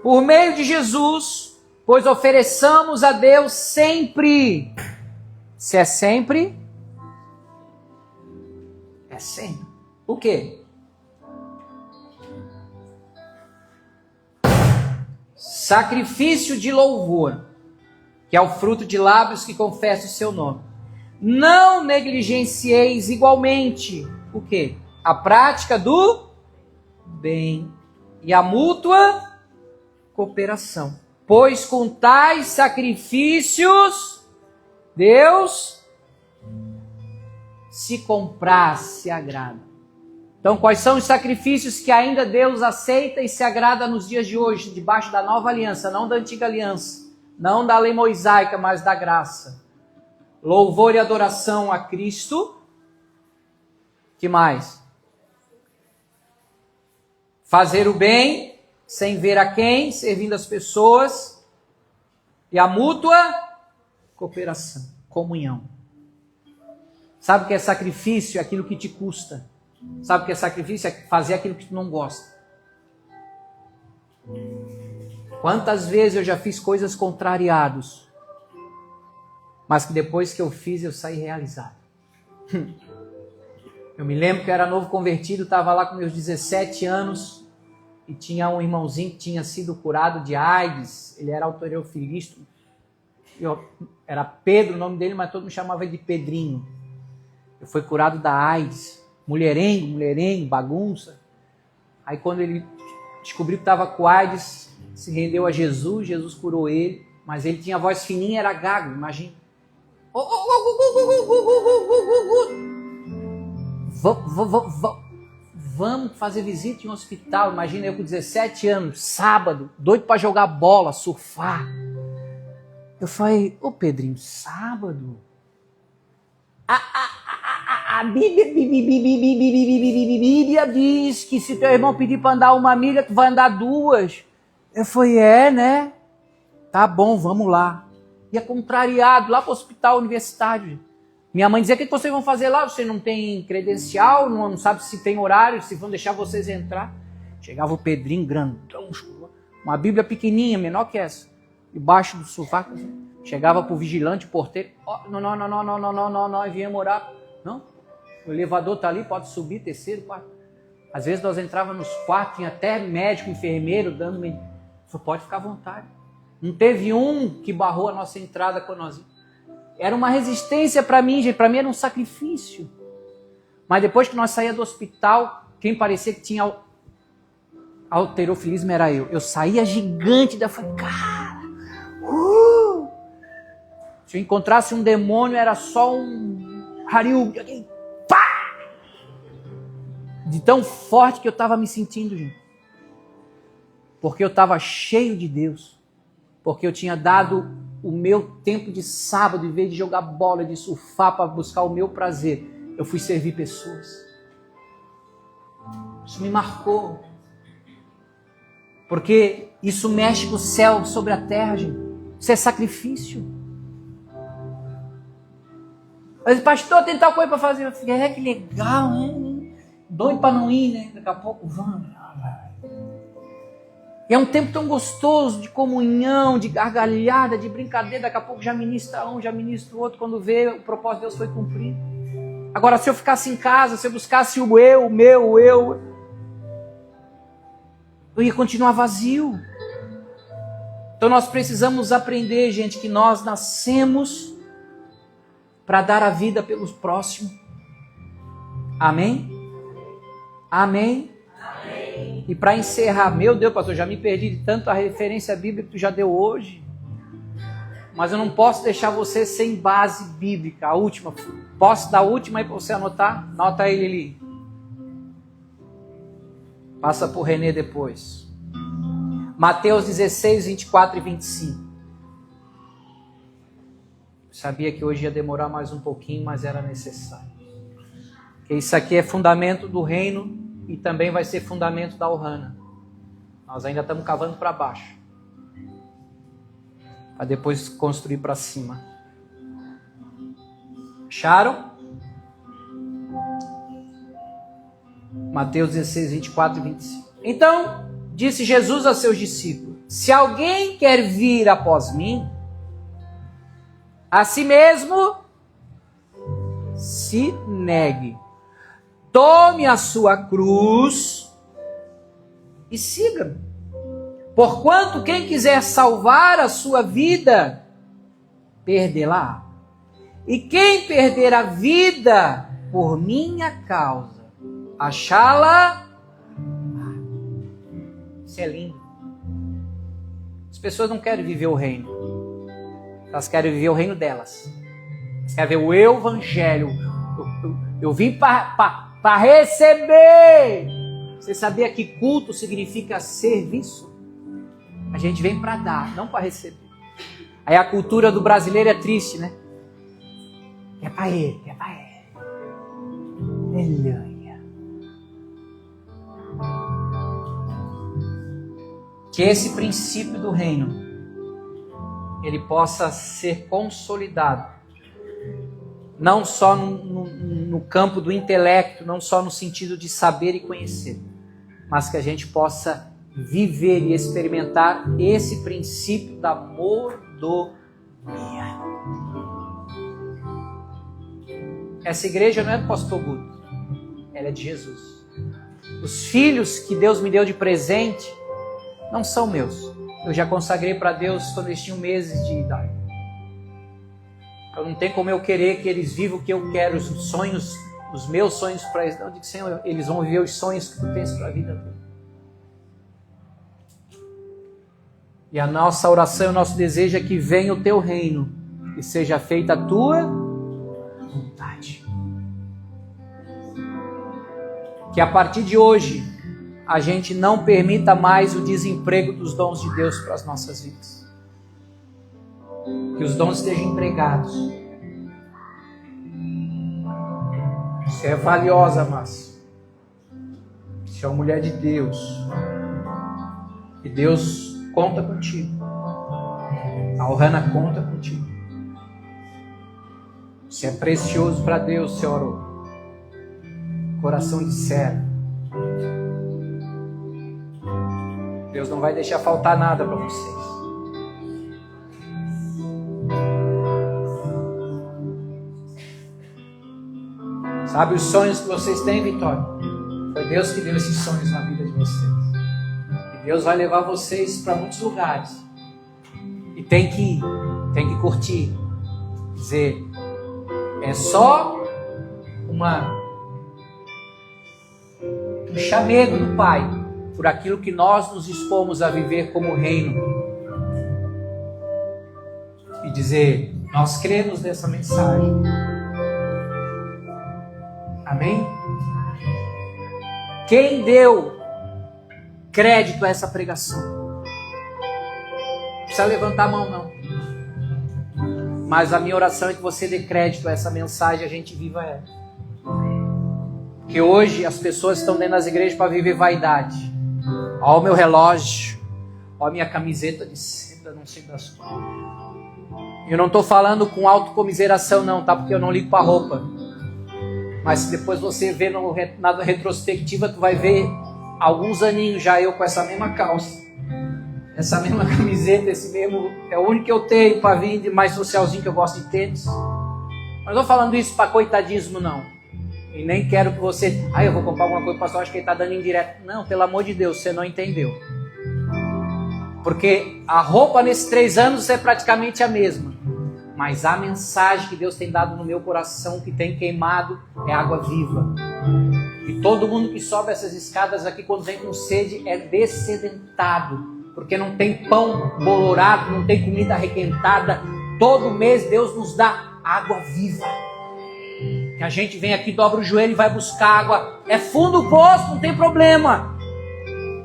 Por meio de Jesus, pois ofereçamos a Deus sempre. Se é sempre, é sempre. O quê? Sacrifício de louvor, que é o fruto de lábios que confessam o seu nome. Não negligencieis igualmente o quê? A prática do bem e a mútua cooperação. Pois com tais sacrifícios Deus se compraz, se agrada. Então, quais são os sacrifícios que ainda Deus aceita e se agrada nos dias de hoje, debaixo da nova aliança, não da antiga aliança, não da lei mosaica, mas da graça? Louvor e adoração a Cristo. Que mais? Fazer o bem, sem ver a quem, servindo as pessoas. E a mútua cooperação, comunhão. Sabe o que é sacrifício? É aquilo que te custa. Sabe o que é sacrifício? É fazer aquilo que tu não gosta. Quantas vezes eu já fiz coisas contrariadas, mas que depois que eu fiz eu saí realizado. Eu me lembro que eu era novo convertido, estava lá com meus 17 anos e tinha um irmãozinho que tinha sido curado de AIDS. Ele era halterofilismo. Era Pedro o nome dele, mas todo mundo chamava ele de Pedrinho. Eu fui curado da AIDS. Mulherengo, bagunça. Aí quando ele descobriu que estava com AIDS, se rendeu a Jesus, Jesus curou ele, mas ele tinha voz fininha, era gago, imagina. Vamos fazer visita em um hospital. Imagina eu com 17 anos, sábado, doido para jogar bola, surfar. Eu falei, ô Pedrinho, sábado? A Bíblia diz que se teu irmão pedir para andar 1 milha, tu vai andar 2. Eu falei, né? Tá bom, vamos lá. Ia contrariado lá para o hospital universitário. Minha mãe dizia, o que vocês vão fazer lá? Você não tem credencial, não sabe se tem horário, se vão deixar vocês entrar. Chegava o Pedrinho, grandão, uma Bíblia pequenininha, menor que essa, debaixo do sofá. Chegava pro vigilante, porteiro, não, viemos orar. Não, o elevador tá ali, pode subir, terceiro, quarto. Às vezes nós entrávamos nos quartos, tinha até médico, enfermeiro, dando... Falei, pode ficar à vontade. Não teve um que barrou a nossa entrada quando nós... Era uma resistência para mim, gente. Para mim era um sacrifício. Mas depois que nós saíamos do hospital, quem parecia que tinha halterofilismo era eu. Eu saía gigante, daí eu falei, cara... Se eu encontrasse um demônio, era só um Haryugi. Pá! De tão forte que eu estava me sentindo, gente. porque eu estava cheio de Deus, porque eu tinha dado o meu tempo de sábado, em vez de jogar bola, de surfar para buscar o meu prazer, eu fui servir pessoas. Isso me marcou, porque isso mexe com o céu sobre a terra, gente. Isso é sacrifício. Mas, pastor, tem tal coisa para fazer. Eu falei, que legal, né? Doido para não ir, né? Daqui a pouco vamos. E é um tempo tão gostoso de comunhão, de gargalhada, de brincadeira. Daqui a pouco já ministra um, já ministra o outro. Quando vê, o propósito de Deus foi cumprido. Agora, se eu ficasse em casa, se eu buscasse o eu, o meu, eu ia continuar vazio. Então nós precisamos aprender, gente, que nós nascemos para dar a vida pelos próximos. Amém? Amém? Amém. E para encerrar, meu Deus, pastor, já me perdi de tanto a referência bíblica que tu já deu hoje. Mas eu não posso deixar você sem base bíblica. A última. Posso dar a última aí para você anotar? Anota aí, Lili. Passa por Renê depois. Mateus 16, 24 e 25. Eu sabia que hoje ia demorar mais um pouquinho, mas era necessário. Porque isso aqui é fundamento do reino e também vai ser fundamento da Ohana. Nós ainda estamos cavando para baixo, para depois construir para cima. Acharam? Mateus 16, 24 e 25. Então, disse Jesus a seus discípulos: se alguém quer vir após mim, a si mesmo se negue, tome a sua cruz e siga-me. Porquanto quem quiser salvar a sua vida, perdê-la. E quem perder a vida por minha causa, achá-la. Isso é lindo. As pessoas não querem viver o reino. Elas querem viver o reino delas. Elas querem ver o evangelho. Eu vim para receber. Você sabia que culto significa serviço? A gente vem para dar, não para receber. Aí a cultura do brasileiro é triste, né? É para ele, é para ele. Aleluia. Que esse princípio do reino ele possa ser consolidado, não só no campo do intelecto, não só no sentido de saber e conhecer, mas que a gente possa viver e experimentar esse princípio da mordomia. Essa igreja não é do pastor Guto, ela é de Jesus. Os filhos que Deus me deu de presente não são meus. Eu já consagrei para Deus quando eles tinham meses de idade. Então não tem como eu querer que eles vivam o que eu quero, os sonhos, os meus sonhos para eles. Não, eu digo, Senhor, eles vão viver os sonhos que tu tens para a vida toda. E a nossa oração, o nosso desejo é que venha o teu reino e seja feita a tua vontade. Que a partir de hoje a gente não permita mais o desemprego dos dons de Deus para as nossas vidas. Que os dons estejam empregados. Você é valiosa, Márcia. Você é uma mulher de Deus. E Deus conta contigo. A Ohana conta contigo. Você é precioso para Deus, Senhor. Coração de servo. Deus não vai deixar faltar nada para vocês. Sabe os sonhos que vocês têm, Vitória? Foi Deus que deu esses sonhos na vida de vocês. E Deus vai levar vocês para muitos lugares. E tem que ir, tem que curtir. Dizer, é só um chamego do Pai por aquilo que nós nos dispomos a viver como reino. E dizer, nós cremos nessa mensagem. Amém? Quem deu crédito a essa pregação. Não precisa levantar a mão, não. Mas a minha oração é que você dê crédito a essa mensagem e a gente viva ela. Porque hoje as pessoas estão dentro das igrejas para viver vaidade. Olha o meu relógio. Olha a minha camiseta de seda, não sei das coisas. Eu não estou falando com autocomiseração não, tá? Porque eu não ligo para roupa. Mas se depois você vê na retrospectiva, tu vai ver alguns aninhos já eu com essa mesma calça. Essa mesma camiseta, esse mesmo... É o único que eu tenho para vir de mais socialzinho, que eu gosto de tênis. Mas não estou falando isso para coitadismo, não. E nem quero que você... eu vou comprar alguma coisa, pastor, acho que ele está dando indireto. Não, pelo amor de Deus, você não entendeu. Porque a roupa nesses 3 anos é praticamente a mesma. Mas a mensagem que Deus tem dado no meu coração, que tem queimado, é água viva. E todo mundo que sobe essas escadas aqui, quando vem com sede, é dessedentado. Porque não tem pão bolorado, não tem comida requentada. Todo mês Deus nos dá água viva. Que a gente vem aqui, dobra o joelho e vai buscar água. É fundo do poço, não tem problema.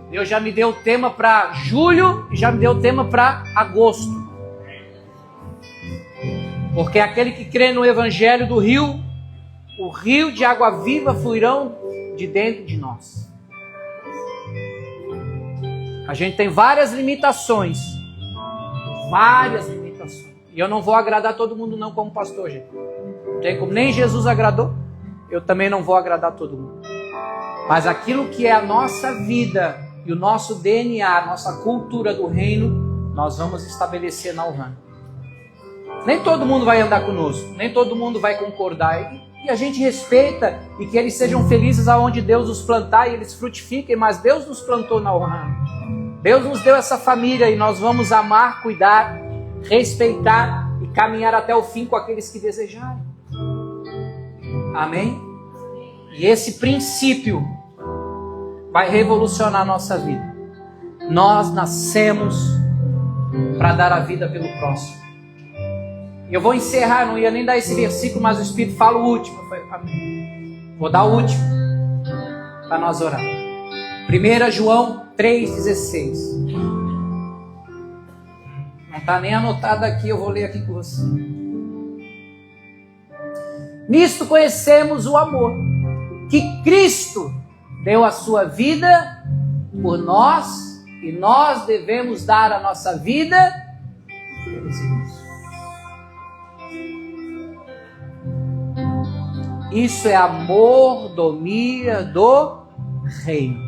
Deus já me deu o tema para julho e já me deu o tema para agosto. Porque aquele que crê no evangelho do rio, o rio de água viva fluirão de dentro de nós. A gente tem várias limitações. Várias limitações. E eu não vou agradar todo mundo não como pastor, gente. Não tem como, nem Jesus agradou. Eu também não vou agradar todo mundo. Mas aquilo que é a nossa vida e o nosso DNA, a nossa cultura do reino, nós vamos estabelecer na Ohana. Nem todo mundo vai andar conosco. Nem todo mundo vai concordar. E a gente respeita e que eles sejam felizes aonde Deus os plantar e eles frutifiquem. Mas Deus nos plantou na Ohana. Deus nos deu essa família e nós vamos amar, cuidar, respeitar e caminhar até o fim com aqueles que desejarem. Amém? E esse princípio vai revolucionar a nossa vida. Nós nascemos para dar a vida pelo próximo. Eu vou encerrar, não ia nem dar esse versículo, mas o Espírito fala o último. Vou dar o último para nós orar. 1 João 3,16. Não está nem anotado aqui, eu vou ler aqui com você. Nisto conhecemos o amor, que Cristo deu a sua vida por nós, e nós devemos dar a nossa vida pelos irmãos. Isso é a mordomia do reino.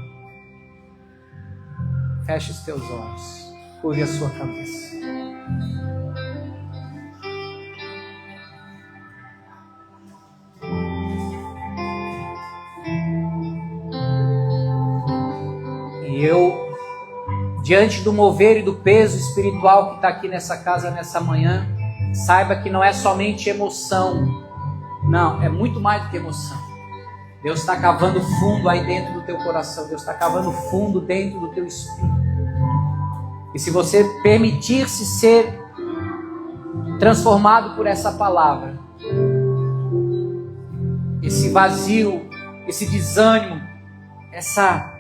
Feche os teus olhos, curve a sua cabeça. E eu, diante do mover e do peso espiritual que está aqui nessa casa nessa manhã, saiba que não é somente emoção. Não, é muito mais do que emoção. Deus está cavando fundo aí dentro do teu coração. Deus está cavando fundo dentro do teu espírito. E se você permitir-se ser transformado por essa palavra, esse vazio, esse desânimo, essa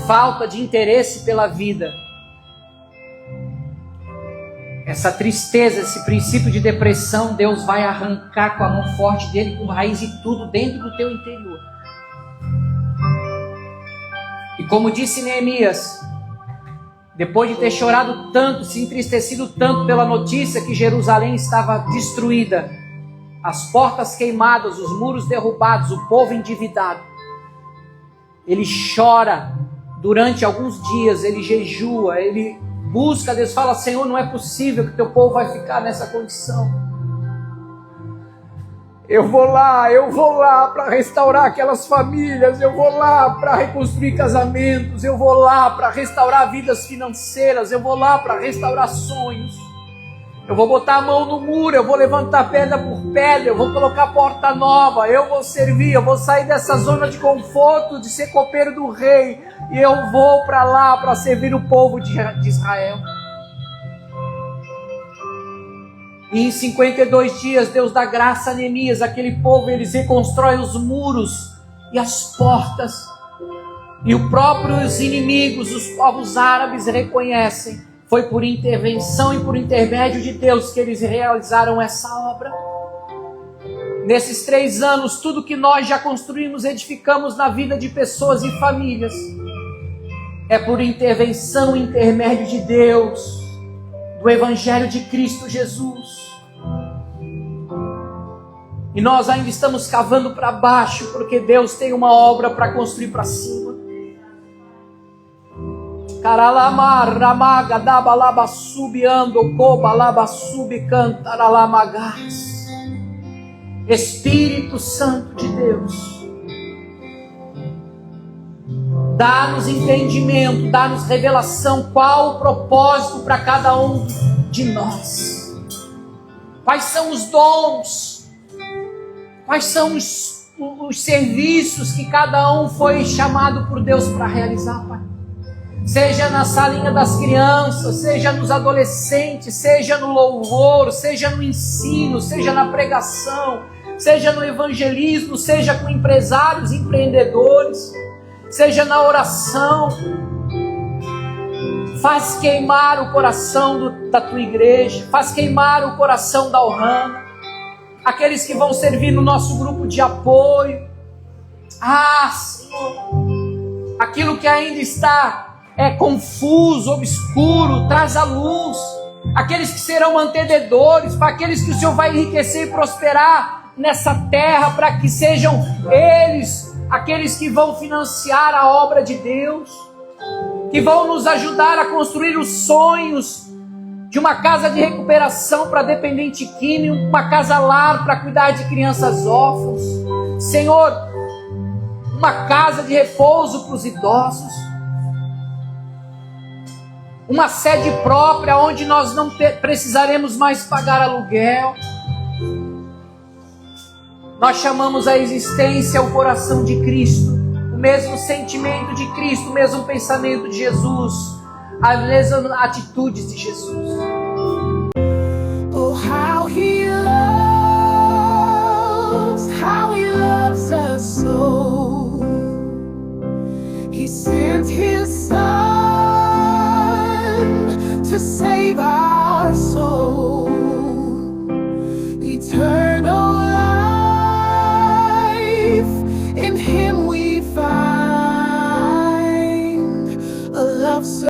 falta de interesse pela vida, essa tristeza, esse princípio de depressão, Deus vai arrancar com a mão forte dele, com raiz e tudo dentro do teu interior. E como disse Neemias, depois de ter chorado tanto, se entristecido tanto pela notícia que Jerusalém estava destruída, as portas queimadas, os muros derrubados, o povo endividado, ele chora durante alguns dias, ele jejua, ele busca Deus, fala: Senhor, não é possível que teu povo vai ficar nessa condição. Eu vou lá para restaurar aquelas famílias, eu vou lá para reconstruir casamentos, eu vou lá para restaurar vidas financeiras, eu vou lá para restaurar sonhos. Eu vou botar a mão no muro, eu vou levantar pedra por pedra, eu vou colocar porta nova, eu vou servir, eu vou sair dessa zona de conforto, de ser copeiro do rei, e eu vou para lá para servir o povo de Israel. E em 52 dias Deus dá graça a Neemias, aquele povo, eles reconstroem os muros e as portas. E os próprios inimigos, os povos árabes reconhecem, foi por intervenção e por intermédio de Deus que eles realizaram essa obra. Nesses 3 anos, tudo que nós já construímos, edificamos na vida de pessoas e famílias, é por intervenção e intermédio de Deus, do Evangelho de Cristo Jesus. E nós ainda estamos cavando para baixo, porque Deus tem uma obra para construir para cima. Karalamar, ramaga, dabalaba, subiando, cobalaba, subicantaralamagas. Espírito Santo de Deus, dá-nos entendimento, dá-nos revelação, qual o propósito para cada um de nós. Quais são os dons, quais são os serviços que cada um foi chamado por Deus para realizar, Pai. Seja na salinha das crianças, seja nos adolescentes, seja no louvor, seja no ensino, seja na pregação, seja no evangelismo, seja com empresários, empreendedores, seja na oração. Faz queimar o coração da tua igreja, faz queimar o coração da Ohana, aqueles que vão servir no nosso grupo de apoio. Senhor, aquilo que ainda está confuso, obscuro, traz a luz. Aqueles que serão mantenedores, para aqueles que o Senhor vai enriquecer e prosperar nessa terra, para que sejam eles aqueles que vão financiar a obra de Deus, que vão nos ajudar a construir os sonhos de uma casa de recuperação para dependente químico, uma casa lar para cuidar de crianças órfãos, Senhor, uma casa de repouso para os idosos, uma sede própria onde nós não precisaremos mais pagar aluguel. Nós chamamos a existência o coração de Cristo, o mesmo sentimento de Cristo, o mesmo pensamento de Jesus, as mesmas atitudes de Jesus.